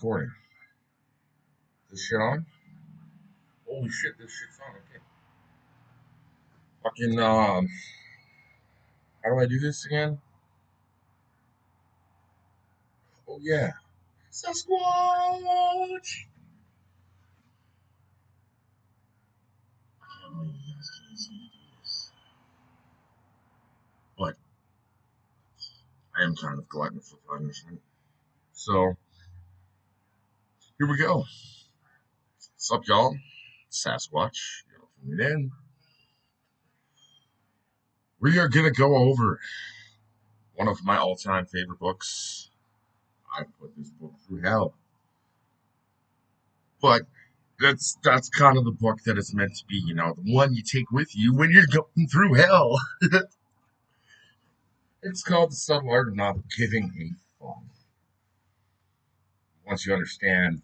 Recording. This shit on? Holy shit, this shit's on. Okay. Fucking, how do I do this again? Oh, yeah. Sasquatch! I mean, you guys can't see me do this. But I am kind of glutton for punishment. So, here we go. What's up, y'all? Sasquatch. Y'all tuning in. We are gonna go over one of my all-time favorite books. I put this book through hell. But that's kind of the book that it's meant to be, the one you take with you when you're going through hell. It's called The Subtle Art of Not Giving a Fuck. Once you understand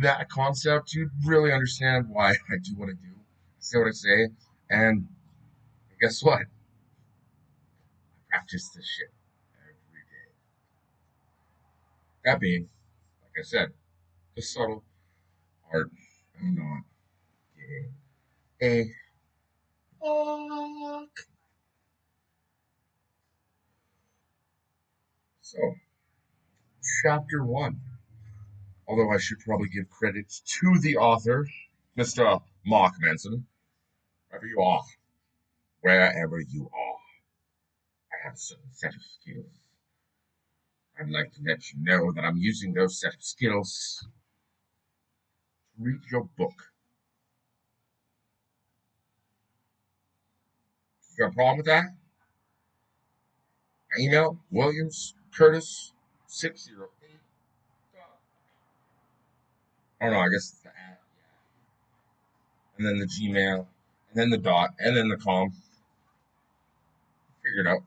that concept, you really understand why I do what I do. See what I say? And guess what? I practice this shit every day. That being, like I said, the subtle art of not giving a fuck. So, chapter one. Although I should probably give credit to the author, Mr. Mark Manson. Wherever you are, wherever you are, I have a certain set of skills. I'd like to let you know that I'm using those set of skills to read your book. You got a problem with that? My email, Williams Curtis 608. Oh no, I guess it's the at, and then the Gmail, and then the dot, and then the com. Figure it out.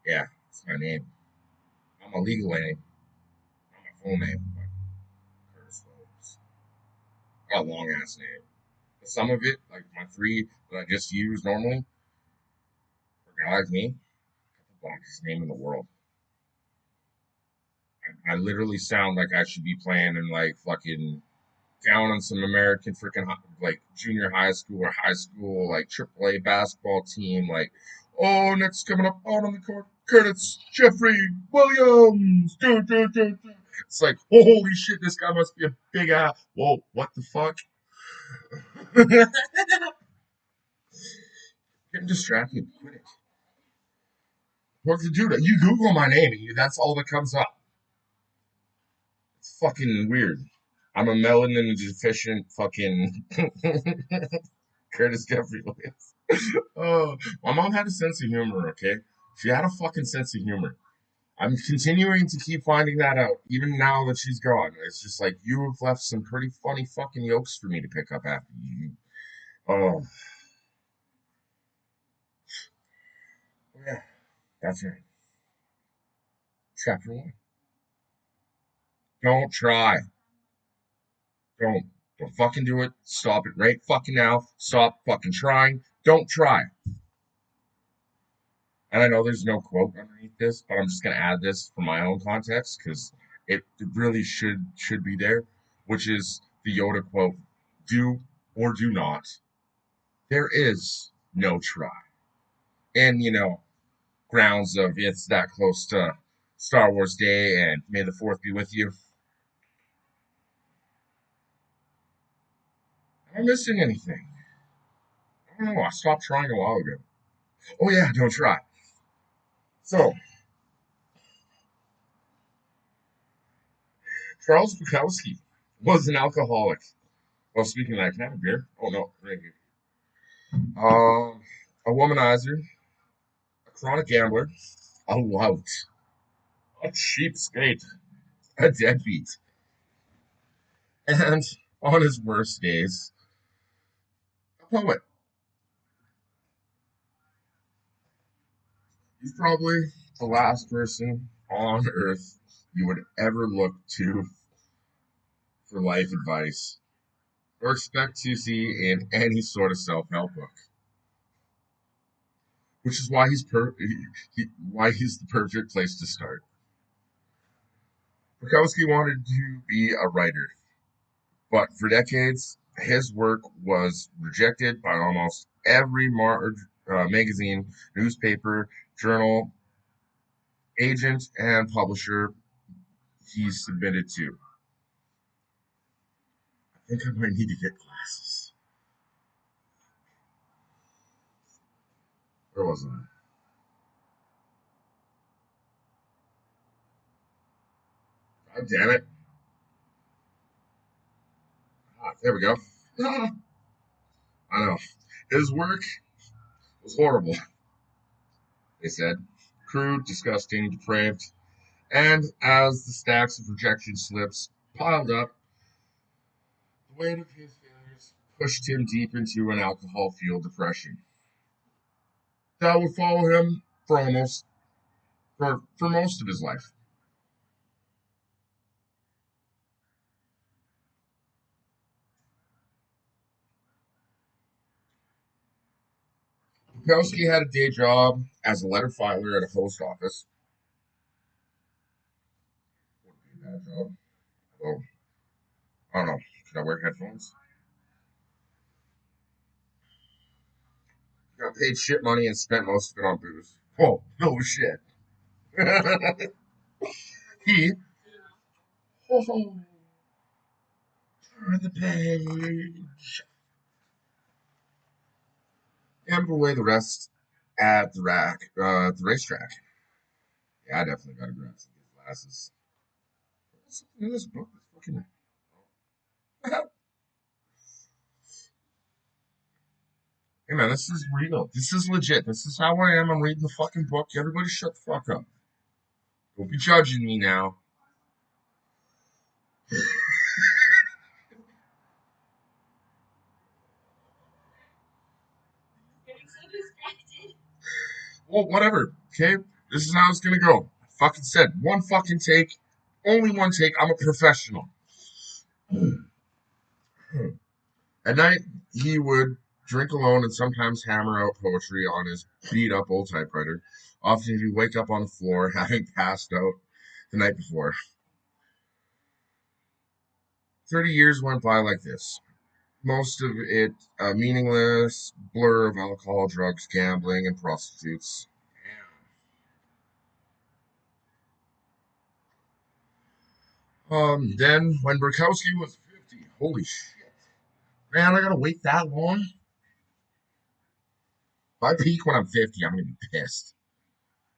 Yeah, it's my name. Not my legal name, not my full name, but Curtis Williams. I got a long ass name. But some of it, like my three that I just use normally, for a guy like me, got the blackest name in the world. I literally sound like I should be playing in like fucking down on some American freaking like junior high school or high school like AAA basketball team. Like, oh, next coming up out on the court, Curtis Jeffrey Williams. It's like, holy shit, this guy must be a big ass. Whoa, what the fuck? Getting distracted. Quit it. What's the dude? You Google my name, and that's all that comes up. It's fucking weird. I'm a melanin deficient fucking Curtis Jeffrey Williams. Oh, my mom had a sense of humor, okay? She had a fucking sense of humor. I'm continuing to keep finding that out, even now that she's gone. It's just like, you have left some pretty funny fucking yokes for me to pick up after you. Oh, yeah, that's right. Chapter one. Don't try. Don't. Don't fucking do it. Stop it right fucking now. Stop fucking trying. Don't try. And I know there's no quote underneath this, but I'm just gonna add this for my own context because it really should be there, which is the Yoda quote: "Do or do not. There is no try." And grounds of it's that close to Star Wars Day, and May the Fourth be with you. Am I missing anything? I don't know. I stopped trying a while ago. Oh yeah, don't try. So Charles Bukowski was an alcoholic. Well, speaking of that, can I have a beer? Oh no, thank you. A womanizer, a chronic gambler, a lout, a cheapskate, a deadbeat, and on his worst days, a poet. He's probably the last person on earth you would ever look to for life advice or expect to see in any sort of self-help book. Which is why why he's the perfect place to start. Bukowski wanted to be a writer, but for decades, his work was rejected by almost every magazine, newspaper, journal, agent, and publisher he submitted to. I think I might need to get glasses. Where was I? God damn it. Ah, there we go. I know. His work was horrible, they said. Crude, disgusting, depraved. And as the stacks of rejection slips piled up, the weight of his failures pushed him deep into an alcohol fueled depression. That would follow him for most of his life. Bukowski had a day job as a letter filer at a post office. Wouldn't be a bad job. Although, I don't know. Could I wear headphones? Got paid shit money and spent most of it on booze. Oh, no shit. He, oh, turn the page. Gambled away the rest at the racetrack. Yeah, I definitely gotta grab some of these glasses. What's in this book? Fucking. Hey man, this is real. This is legit. This is how I am. I'm reading the fucking book. Everybody shut the fuck up. Don't be judging me now. Well, whatever. Okay? This is how it's gonna go. I fucking said one fucking take. Only one take. I'm a professional. At night, he would drink alone and sometimes hammer out poetry on his beat up old typewriter. Often he'd wake up on the floor having passed out the night before. 30 years went by like this. Most of it a meaningless blur of alcohol, drugs, gambling, and prostitutes. Then when Burkowski was 50, holy shit, man, I gotta wait that long? If I peak when I'm 50, I'm gonna be pissed.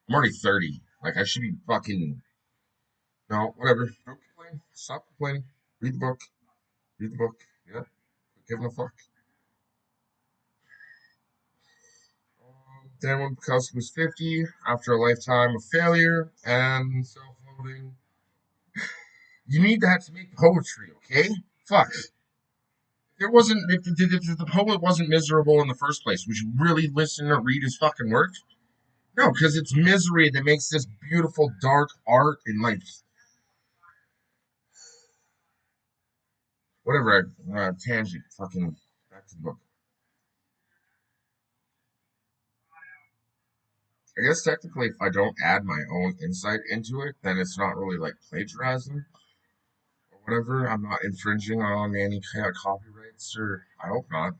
I'm already 30. Like, I should be fucking. No, whatever. Don't complain. Stop complaining. Read the book. Read the book. Yeah. Quit giving a fuck. Then when Bukowski was 50, after a lifetime of failure and self loathing, you need that to make poetry, okay? Fuck. If the poet wasn't miserable in the first place, would you really listen or read his fucking work? No, because it's misery that makes this beautiful dark art and like whatever. Tangent. Fucking back to the book. I guess technically, if I don't add my own insight into it, then it's not really like plagiarizing or whatever. I'm not infringing on any kind of copyrights, or I hope not,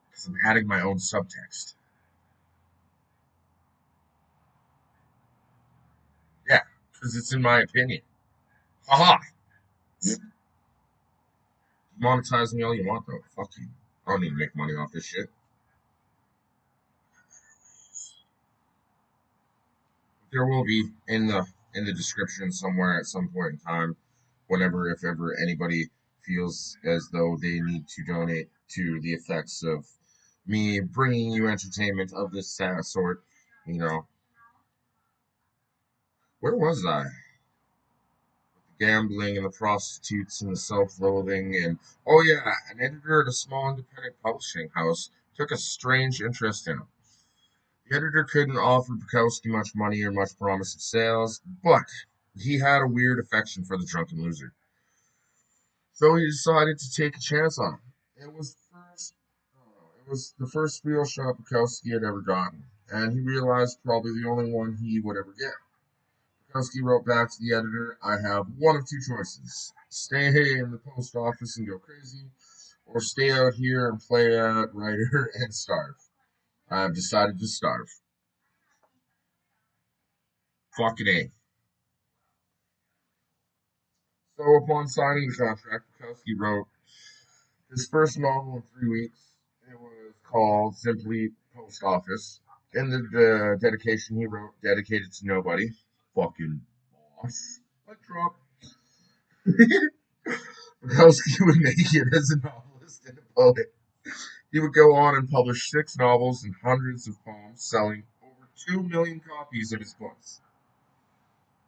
because I'm adding my own subtext. Yeah, because it's in my opinion. Aha! Monetize me all you want, though. Fuck you. I don't need to make money off this shit. There will be in the description somewhere at some point in time, whenever if ever anybody feels as though they need to donate to the effects of me bringing you entertainment of this sort. You know, where was I? The gambling and the prostitutes and the self-loathing and oh yeah, an editor at a small independent publishing house took a strange interest in him. The editor couldn't offer Bukowski much money or much promise of sales, but he had a weird affection for the drunken loser. So he decided to take a chance on him. It was the first real shot Bukowski had ever gotten, and he realized probably the only one he would ever get. Bukowski wrote back to the editor, I have one of two choices. Stay in the post office and go crazy, or stay out here and play a writer and starve. I have decided to starve. Fucking A. So upon signing the contract, Bukowski wrote his first novel in 3 weeks. It was called simply Post Office. In the dedication he wrote, dedicated to nobody. Fucking boss. I dropped. Bukowski would make it as a novelist and a poet. He would go on and publish 6 novels and hundreds of poems, selling over 2 million copies of his books.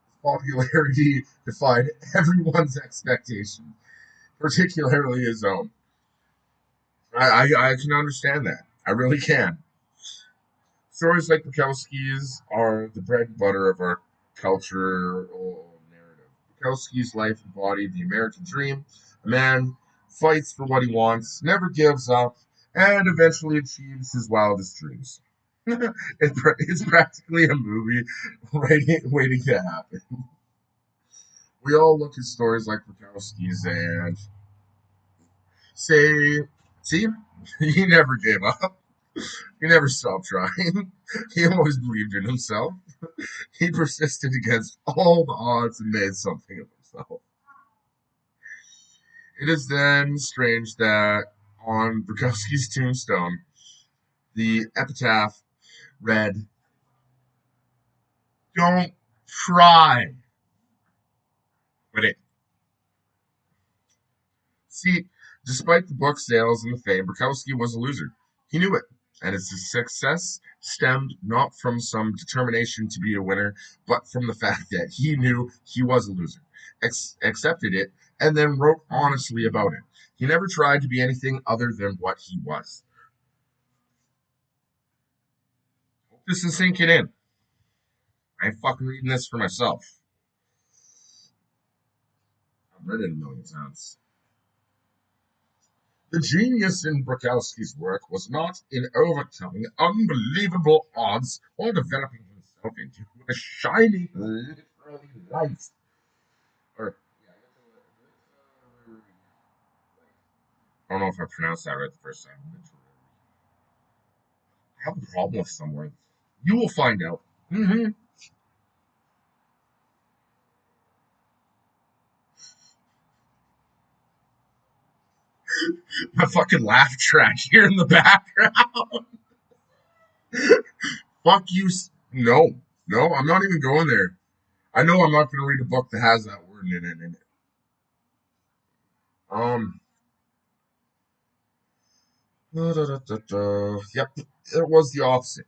His popularity defied everyone's expectations, particularly his own. I can understand that. I really can. Stories like Bukowski's are the bread and butter of our cultural narrative. Bukowski's life embodied the American dream. A man fights for what he wants, never gives up, and eventually achieves his wildest dreams. It's practically a movie waiting to happen. We all look at stories like Bukowski's and say, see, he never gave up. He never stopped trying. He always believed in himself. He persisted against all the odds and made something of himself. It is then strange that on Bukowski's tombstone, the epitaph read, Don't try. But it, see, despite the book sales and the fame, Bukowski was a loser. He knew it, and his success stemmed not from some determination to be a winner, but from the fact that he knew he was a loser, accepted it, and then wrote honestly about it. He never tried to be anything other than what he was. This is sinking in. I'm fucking reading this for myself. I've read it a million times. The genius in Bukowski's work was not in overcoming unbelievable odds or developing himself into a shining literary light. Or, yeah, I don't know if I pronounced that right the first time. I have a problem with some words. You will find out. My fucking laugh track here in the background. Fuck you. No, no, I'm not even going there. I know I'm not going to read a book that has that word in it. Um, Yep, it was the opposite.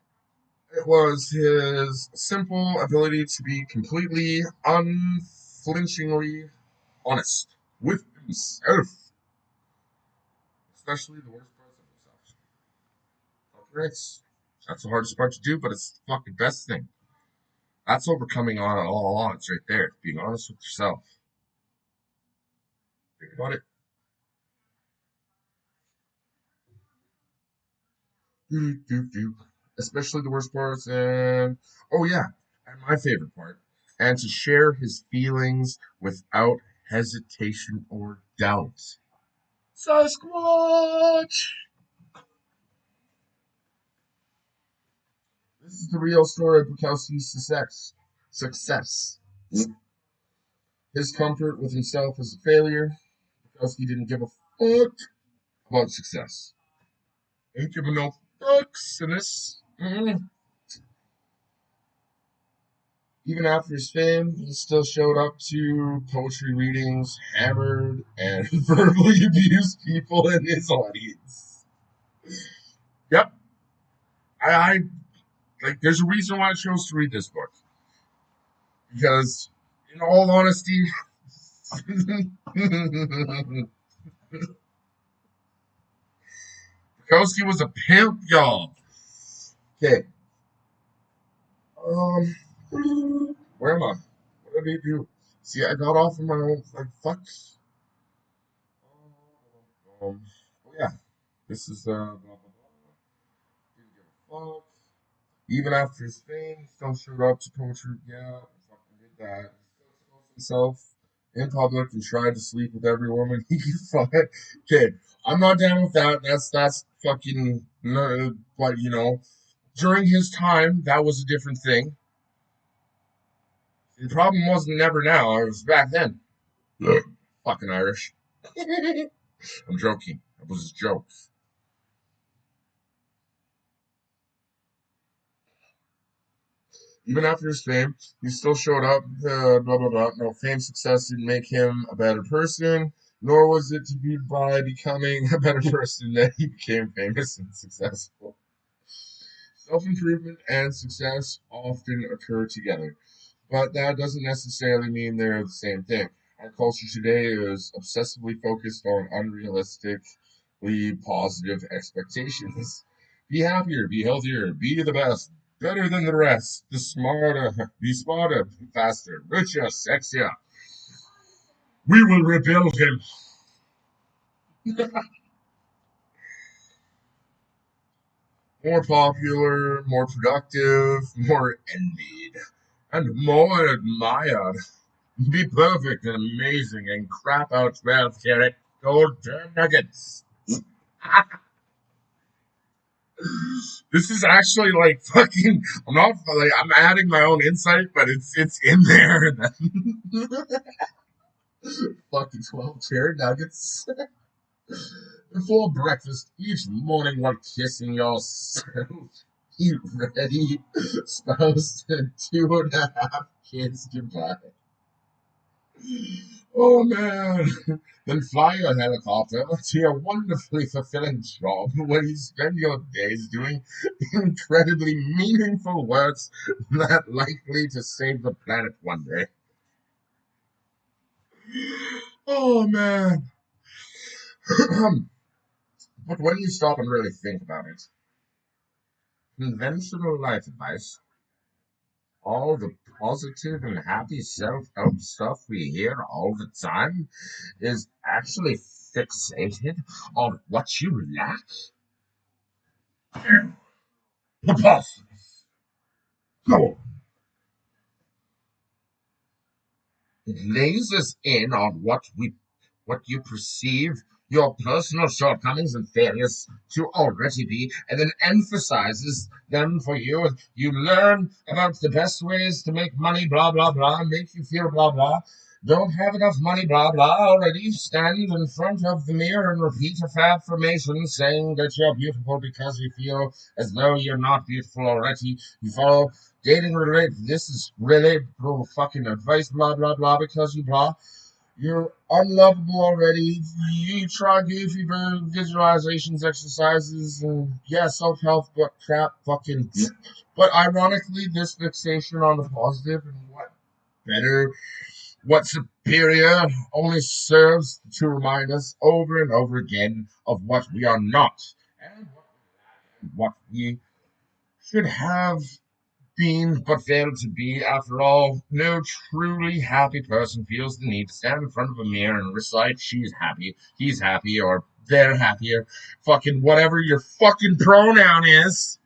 It was his simple ability to be completely, unflinchingly honest with himself, especially the worst parts of himself. Copyrights. That's the hardest part to do, but it's the fucking best thing. That's overcoming all odds right there. Being honest with yourself. Think about it. Do, do, do. Especially the worst parts, and oh yeah, and my favorite part, and to share his feelings without hesitation or doubt. Sasquatch! This is the real story of Bukowski's success. His comfort with himself as a failure. Bukowski didn't give a fuck about success. Ain't giving no fucks in this. Even after his fame, he still showed up to poetry readings, hammered, and verbally abused people in his audience. Yep, I like. There's a reason why I chose to read this book because, in all honesty, Bukowski was a pimp, y'all. Okay, um, where am I? What did he do? See, I got off of my own. Like, fuck. Oh yeah, this is blah blah blah. Didn't give a fuck. Even after his fame, he still showed up to poetry. Yeah, fucking did that himself in public and tried to sleep with every woman he could find. Okay, I'm not down with that. That's fucking no, but during his time, that was a different thing. The problem wasn't never now. It was back then. Fucking Irish. I'm joking. That was his joke. Even after his fame, he still showed up. Blah blah blah. No, fame, success didn't make him a better person, nor was it to be by becoming a better person that he became famous and successful. Self improvement and success often occur together, but that doesn't necessarily mean they're the same thing. Our culture today is obsessively focused on unrealistically positive expectations. Be happier, be healthier, be the best, better than the rest, be smarter, faster, richer, sexier. We will rebuild him. More popular, more productive, more envied, and more admired. Be perfect and amazing and crap out 12 carat gold nuggets. This is actually like fucking. I'm not like I'm adding my own insight, but it's in there. Fucking 12 carat nuggets before breakfast each morning while kissing yourself. You ready, spouse, and 2.5 kids goodbye. Oh man. Then fly your helicopter to your wonderfully fulfilling job where you spend your days doing incredibly meaningful works that likely to save the planet one day. Oh man. But when you stop and really think about it, conventional life advice, all the positive and happy self-help stuff we hear all the time, is actually fixated on what you lack. Preposterous. No, it lasers in on what you perceive your personal shortcomings and failures to already be, and then emphasizes them for you. You learn about the best ways to make money, blah blah blah, make you feel blah blah. Don't have enough money, blah blah. Already stand in front of the mirror and repeat affirmations saying that you're beautiful because you feel as though you're not beautiful already. You follow dating relate. This is relatable fucking advice, blah blah blah, because you blah. You're unlovable already. You try goofy visualizations, exercises, and yeah, self help, but crap, fucking. But ironically, this fixation on the positive and what better, what superior, only serves to remind us over and over again of what we are not and what we should have been but failed to be. After all, no truly happy person feels the need to stand in front of a mirror and recite she's happy, he's happy, or they're happier. Fucking whatever your fucking pronoun is,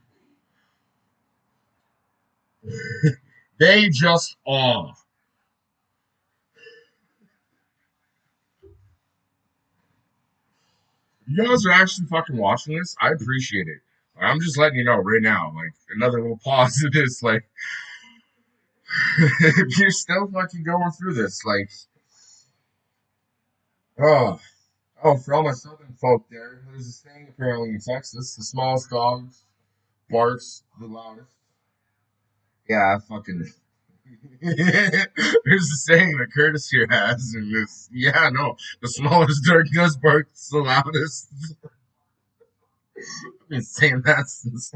they just are. You guys are actually fucking watching this. I appreciate it. I'm just letting you know right now, like another little pause to this, like if you're still fucking going through this, like, oh, oh, for all my southern folk there's a saying apparently in Texas: the smallest dog barks the loudest. Yeah, I fucking. There's a saying that Curtis here has, and this. Yeah, no, the smallest dog does bark the loudest. I've been saying that since.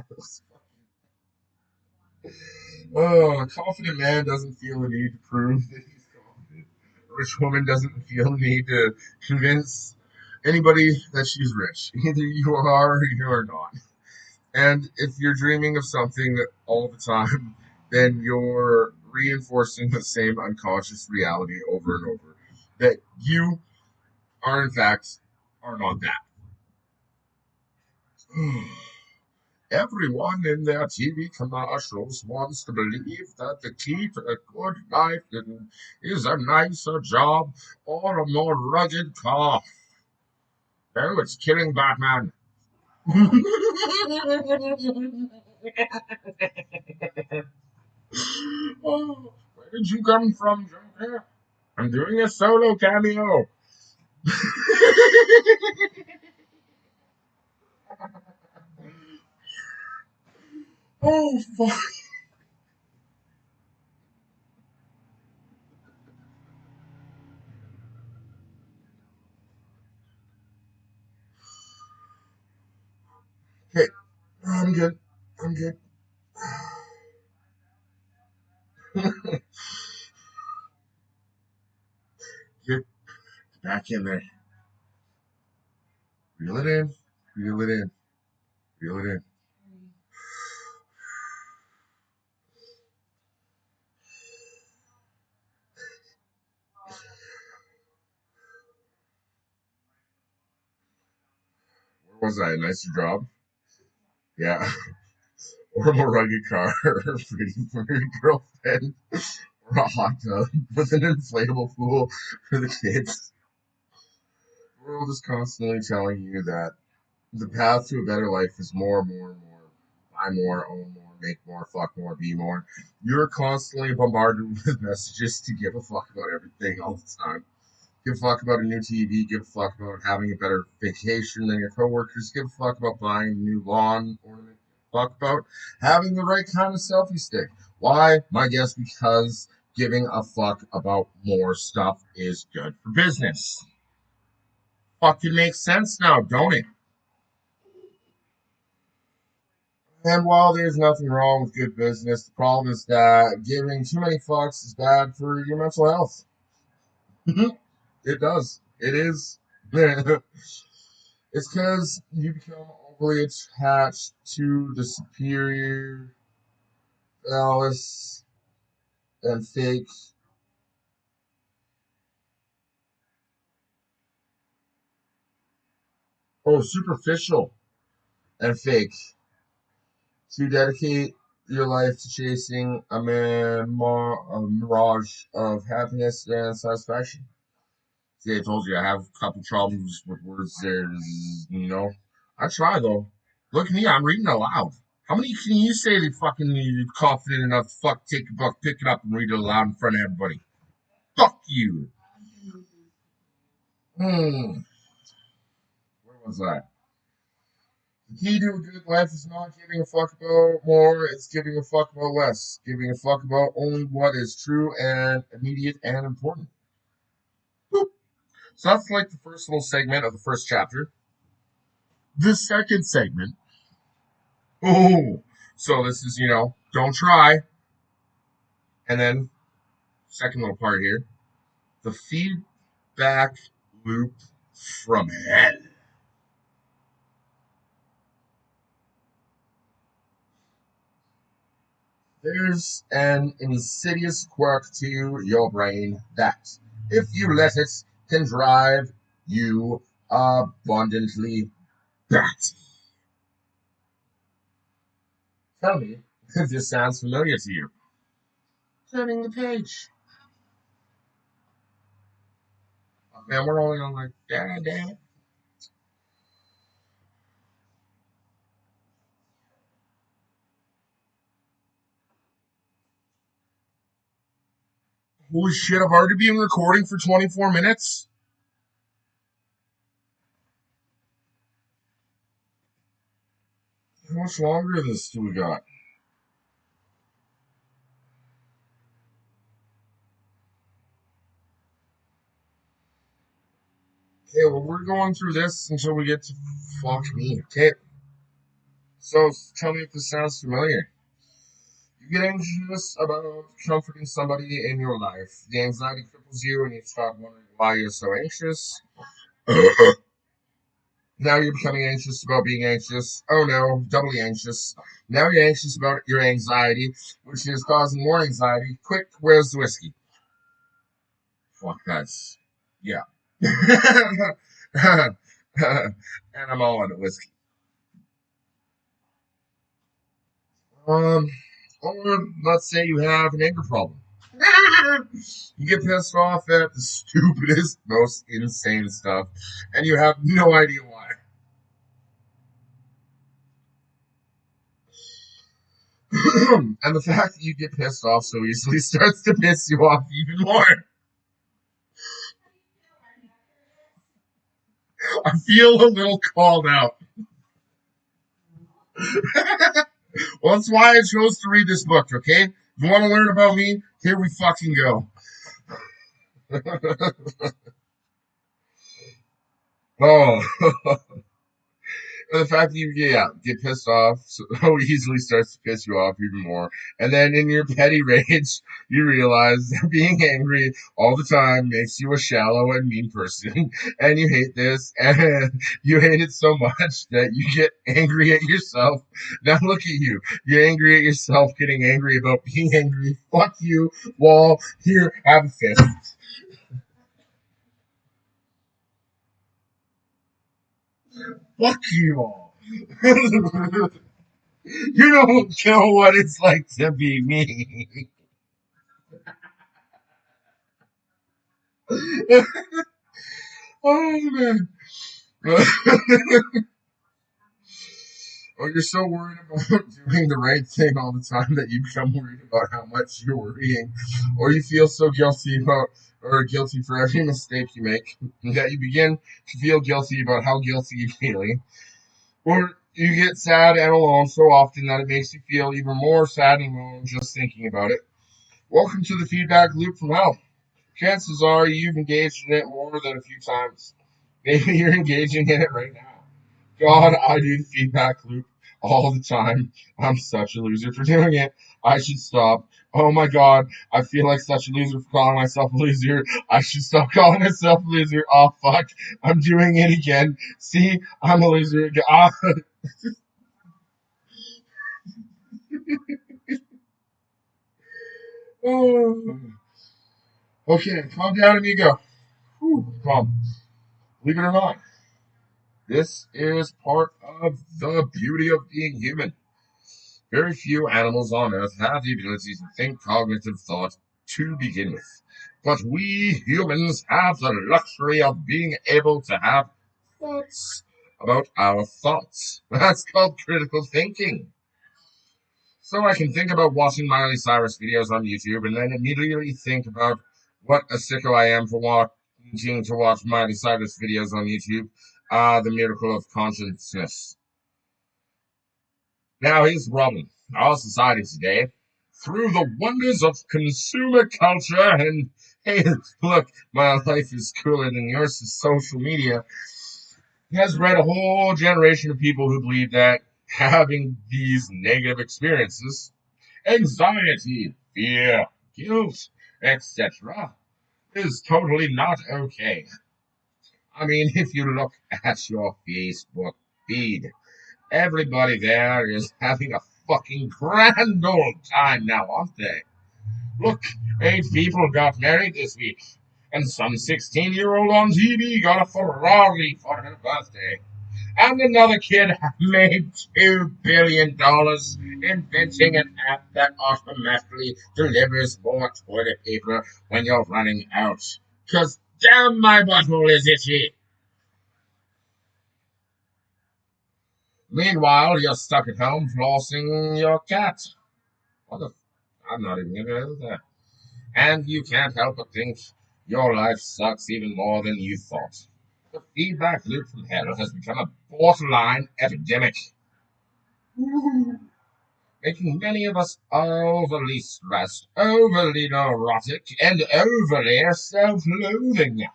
Oh, a confident man doesn't feel the need to prove that he's confident. A rich woman doesn't feel the need to convince anybody that she's rich. Either you are or you are not. And if you're dreaming of something all the time, then you're reinforcing the same unconscious reality over and over that you are, in fact, are not that. Everyone in their TV commercials wants to believe that the key to a good life is a nicer job or a more rugged car. Oh, it's killing Batman. Oh, where did you come from, Joker? I'm doing a solo cameo. Oh, fuck. Okay, I'm good. I'm good. Get back in there. Reel it in. Reel it in. Reel it in. Where was I? A nicer job? Yeah. Or a more rugged car. Pretty for your girlfriend. Or a hot tub with an inflatable pool for the kids. The world is constantly telling you that the path to a better life is more, more, more. Buy more, own more, make more, fuck more, be more. You're constantly bombarded with messages to give a fuck about everything all the time. Give a fuck about a new TV. Give a fuck about having a better vacation than your coworkers. Give a fuck about buying a new lawn ornament. Fuck about having the right kind of selfie stick. Why? My guess because giving a fuck about more stuff is good for business. Fucking makes sense now, don't it? And while there's nothing wrong with good business, the problem is that giving too many fucks is bad for your mental health. It does. It is. It's because you become overly attached to the superior, phallus, and fake. Oh, superficial and fake. To dedicate your life to chasing a mirage of happiness and satisfaction. See, I told you I have a couple problems with words there. I try though. Look at me, I'm reading aloud. How many can you say that fucking you're confident enough to fuck take a book, pick it up, and read it aloud in front of everybody? Fuck you. Hmm. Where was I? The key to a good life is not giving a fuck about more, it's giving a fuck about less. Giving a fuck about only what is true and immediate and important. Boop. So that's like the first little segment of the first chapter. The second segment. Oh, so this is, don't try. And then, second little part here, the feedback loop from hell. There's an insidious quirk to your brain that, if you let it, can drive you abundantly batty. Tell me if this sounds familiar to you. Turning the page. Man, we're only on like, damn. Holy shit, I've already been recording for 24 minutes? How much longer of this do we got? Okay, well, we're going through this until we get to fuck me. Okay, so tell me if this sounds familiar. You get anxious about comforting somebody in your life. The anxiety cripples you, and you start wondering why you're so anxious. Now you're becoming anxious about being anxious. Oh no, doubly anxious. Now you're anxious about your anxiety, which is causing more anxiety. Quick, where's the whiskey? Fuck that's yeah. And I'm all out of whiskey. Um, or let's say you have an anger problem. You get pissed off at the stupidest, most insane stuff, and you have no idea why. And the fact that you get pissed off so easily starts to piss you off even more. I feel a little called out. Well, that's why I chose to read this book, okay? You want to learn about me? Here we fucking go. Oh, and the fact that you get pissed off so easily starts to piss you off even more. And then in your petty rage, you realize that being angry all the time makes you a shallow and mean person. And you hate this, and you hate it so much that you get angry at yourself. Now look at you. You're angry at yourself, getting angry about being angry. Fuck you, wall. Here, have a fist. Fuck you all. You don't know what it's like to be me. Oh man. Or you're so worried about doing the right thing all the time that you become worried about how much you're worrying. Or you feel so guilty about or guilty for every mistake you make that you begin to feel guilty about how guilty you're feeling. Or you get sad and alone so often that it makes you feel even more sad and alone just thinking about it. Welcome to the feedback loop from hell. Chances are you've engaged in it more than a few times. Maybe you're engaging in it right now. God, I do the feedback loop all the time. I'm such a loser for doing it. I should stop. Oh my God, I feel like such a loser for calling myself a loser. I should stop calling myself a loser. Oh fuck, I'm doing it again. See, I'm a loser again. Ah. Oh. Okay, calm down, amigo. Whew, calm. Believe it or not, this is part of the beauty of being human. Very few animals on Earth have the ability to think cognitive thought to begin with. But we humans have the luxury of being able to have thoughts about our thoughts. That's called critical thinking. So I can think about watching Miley Cyrus videos on YouTube and then immediately think about what a sicko I am for wanting to watch Miley Cyrus videos on YouTube. The miracle of consciousness. Now, here's the problem. Our society today, through the wonders of consumer culture, and hey, look, my life is cooler than yours is social media, has bred a whole generation of people who believe that having these negative experiences, anxiety, fear, guilt, etc., is totally not okay. I mean, if you look at your Facebook feed, everybody there is having a fucking grand old time now, aren't they? Look, 8 people got married this week, and some 16-year-old on TV got a Ferrari for her birthday. And another kid made $2 billion inventing an app that automatically delivers more toilet paper when you're running out. 'Cause damn my butthole is itchy. Meanwhile, you're stuck at home flossing your cat. What the? I'm not even gonna do that. And you can't help but think your life sucks even more than you thought. The feedback loop from hell has become a borderline epidemic, making many of us overly stressed, overly neurotic, and overly self-loathing.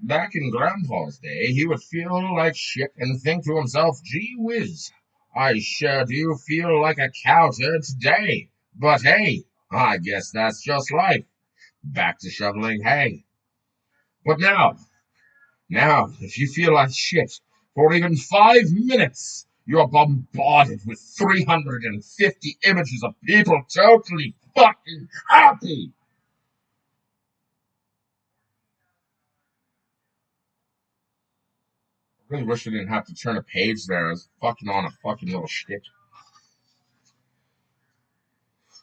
Back in Grandpa's day, he would feel like shit and think to himself, gee whiz, I sure do feel like a cow today. But hey, I guess that's just life. Back to shoveling hay. But now, if you feel like shit for even 5 minutes, you're bombarded with 350 images of people totally fucking happy. I really wish I didn't have to turn a page there. I was fucking on a fucking little shit.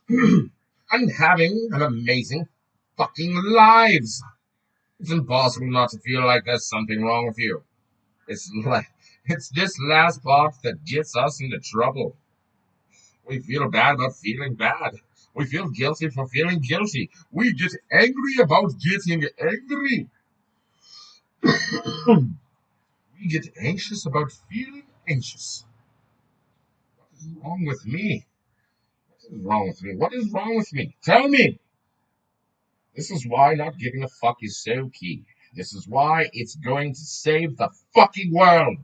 and having an amazing fucking lives. It's impossible not to feel like there's something wrong with you. It's like it's this last part that gets us into trouble. We feel bad about feeling bad. We feel guilty for feeling guilty. We get angry about getting angry. We get anxious about feeling anxious. What is wrong with me? What is wrong with me? What is wrong with me? Tell me! This is why not giving a fuck is so key. This is why it's going to save the fucking world.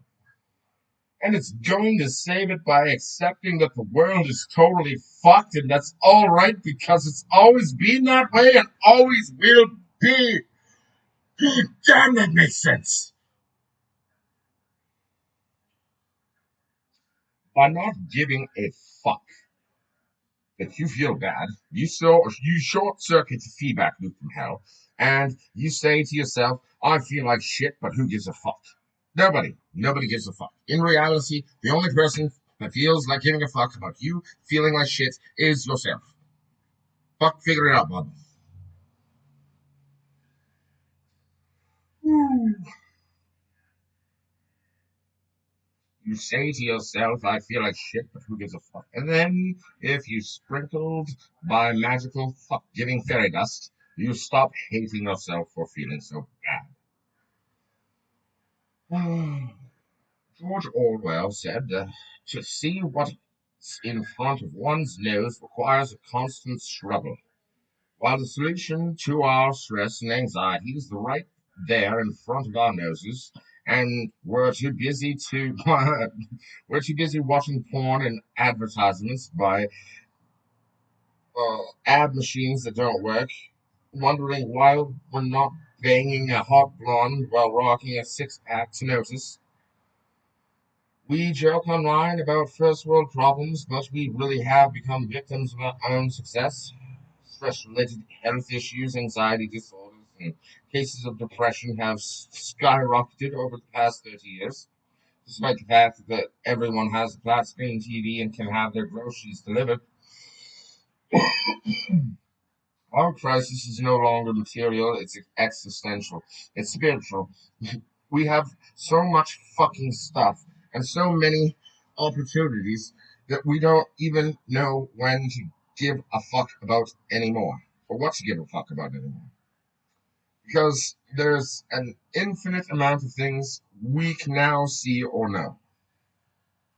And it's going to save it by accepting that the world is totally fucked and that's alright because it's always been that way and always will be. God damn, that makes sense. By not giving a fuck that you feel bad, you short circuit the feedback loop from hell, and you say to yourself, I feel like shit, but who gives a fuck? Nobody gives a fuck. In reality, the only person that feels like giving a fuck about you feeling like shit is yourself. Fuck, figure it out, bud. You say to yourself, I feel like shit, but who gives a fuck? And then, if you sprinkled by magical fuck giving fairy dust, you stop hating yourself for feeling so bad. George Orwell said, to see what's in front of one's nose requires a constant struggle, while the solution to our stress and anxiety is right there in front of our noses, and we're too busy watching porn and advertisements by ad machines that don't work, wondering why we're not banging a hot blonde while rocking a six-pack to notice. We joke online about first world problems, but we really have become victims of our own success. Stress related health issues, anxiety disorders, and cases of depression have skyrocketed over the past 30 years, despite the fact that everyone has a flat screen TV and can have their groceries delivered. Our crisis is no longer material, it's existential, it's spiritual. We have so much fucking stuff and so many opportunities that we don't even know when to give a fuck about anymore, or what to give a fuck about anymore. Because there's an infinite amount of things we can now see or know.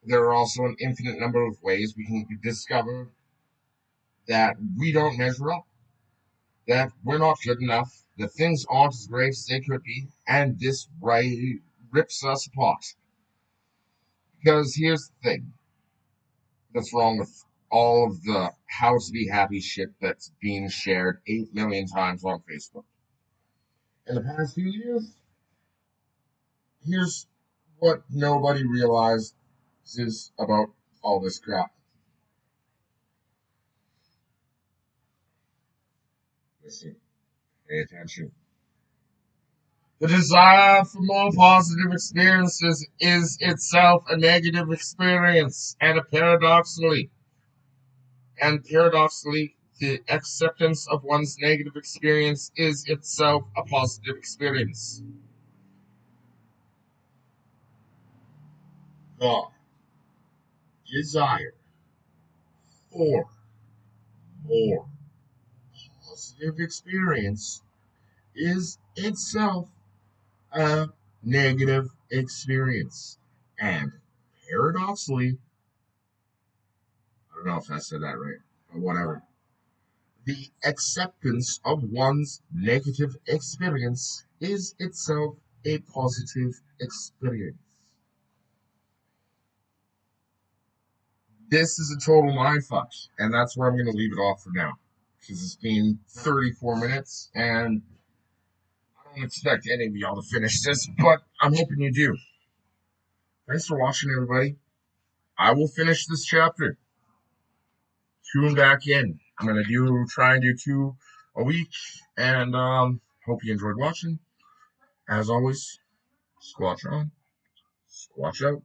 There are also an infinite number of ways we can discover that we don't measure up, that we're not good enough, that things aren't as great as they could be, and this rips us apart. Because here's the thing that's wrong with all of the how to be happy shit that's being shared 8 million times on Facebook. In the past few years, here's what nobody realizes about all this crap. Listen, pay attention. The desire for more positive experiences is itself a negative experience, and paradoxically, the acceptance of one's negative experience is itself a positive experience. The desire for more positive experience is itself a negative experience. And paradoxically, I don't know if I said that right, but whatever. The acceptance of one's negative experience is itself a positive experience. This is a total mindfuck, and that's where I'm going to leave it off for now. Because it's been 34 minutes, and I don't expect any of y'all to finish this, but I'm hoping you do. Thanks for watching, everybody. I will finish this chapter. Tune back in. I'm going to try and do 2 a week, and hope you enjoyed watching. As always, Squatch on, Squatch out.